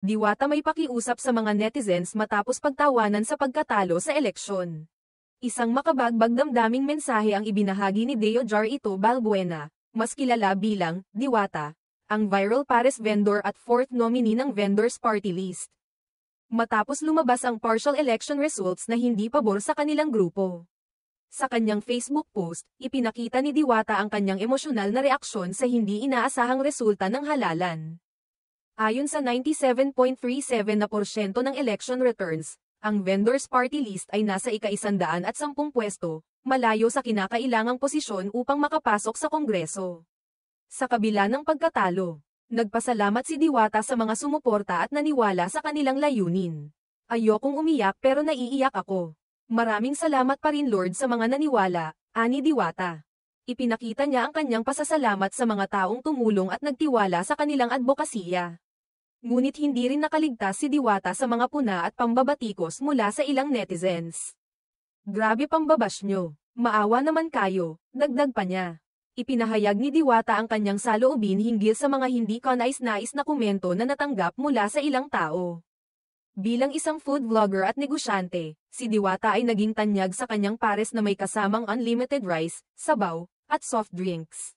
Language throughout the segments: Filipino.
Diwata may pakiusap sa mga netizens matapos pagtawanan sa pagkatalo sa eleksyon. Isang makabagbag damdaming mensahe ang ibinahagi ni Deojar Ito Balbuena, mas kilala bilang Diwata, ang viral Pares vendor at fourth nominee ng Vendors Party List. Matapos lumabas ang partial election results na hindi pabor sa kanilang grupo. Sa kanyang Facebook post, ipinakita ni Diwata ang kanyang emosyonal na reaksyon sa hindi inaasahang resulta ng halalan. Ayon sa 97.37% ng election returns, ang Vendors Party List ay nasa ika-110 pwesto, malayo sa kinakailangang posisyon upang makapasok sa Kongreso. Sa kabila ng pagkatalo, nagpasalamat si Diwata sa mga sumuporta at naniwala sa kanilang layunin. Ayokong umiyak pero naiiyak ako. Maraming salamat pa rin Lord sa mga naniwala, ani Diwata. Ipinakita niya ang kanyang pasasalamat sa mga taong tumulong at nagtiwala sa kanilang advokasya. Ngunit hindi rin nakaligtas si Diwata sa mga puna at pambabatikos mula sa ilang netizens. Grabe pambabash nyo, maawa naman kayo, dagdag pa niya. Ipinahayag ni Diwata ang kanyang saloobin hinggil sa mga hindi kanais-nais na komento na natanggap mula sa ilang tao. Bilang isang food vlogger at negosyante, si Diwata ay naging tanyag sa kanyang pares na may kasamang unlimited rice, sabaw, at soft drinks.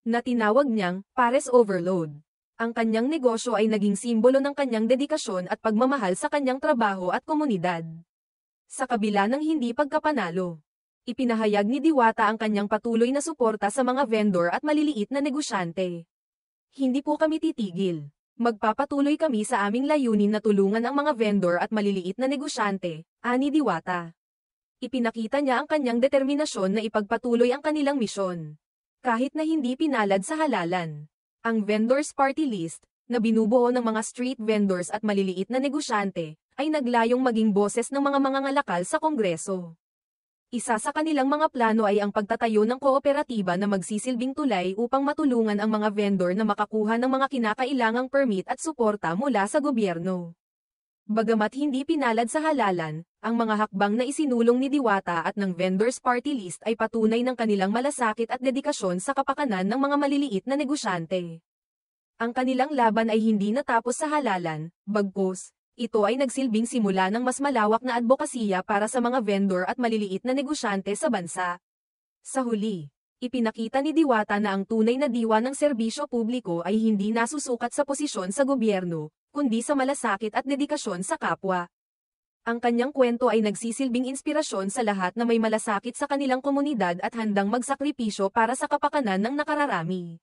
Na tinawag niyang Pares Overload. Ang kanyang negosyo ay naging simbolo ng kanyang dedikasyon at pagmamahal sa kanyang trabaho at komunidad. Sa kabila ng hindi pagkapanalo, ipinahayag ni Diwata ang kanyang patuloy na suporta sa mga vendor at maliliit na negosyante. Hindi po kami titigil. Magpapatuloy kami sa aming layunin na tulungan ang mga vendor at maliliit na negosyante, ani Diwata. Ipinakita niya ang kanyang determinasyon na ipagpatuloy ang kanilang misyon. Kahit na hindi pinalad sa halalan. Ang Vendors Party List, na binubuo ng mga street vendors at maliliit na negosyante, ay naglayong maging boses ng mga mangangalakal sa Kongreso. Isa sa kanilang mga plano ay ang pagtatayo ng kooperatiba na magsisilbing tulay upang matulungan ang mga vendor na makakuha ng mga kinakailangang permit at suporta mula sa gobyerno. Bagamat hindi pinalad sa halalan, ang mga hakbang na isinulong ni Diwata at ng Vendors Party List ay patunay ng kanilang malasakit at dedikasyon sa kapakanan ng mga maliliit na negosyante. Ang kanilang laban ay hindi natapos sa halalan, bagkus, ito ay nagsilbing simula ng mas malawak na advokasya para sa mga vendor at maliliit na negosyante sa bansa. Sa huli, ipinakita ni Diwata na ang tunay na diwa ng serbisyo publiko ay hindi nasusukat sa posisyon sa gobyerno, kundi sa malasakit at dedikasyon sa kapwa. Ang kanyang kwento ay nagsisilbing inspirasyon sa lahat na may malasakit sa kanilang komunidad at handang magsakripisyo para sa kapakanan ng nakararami.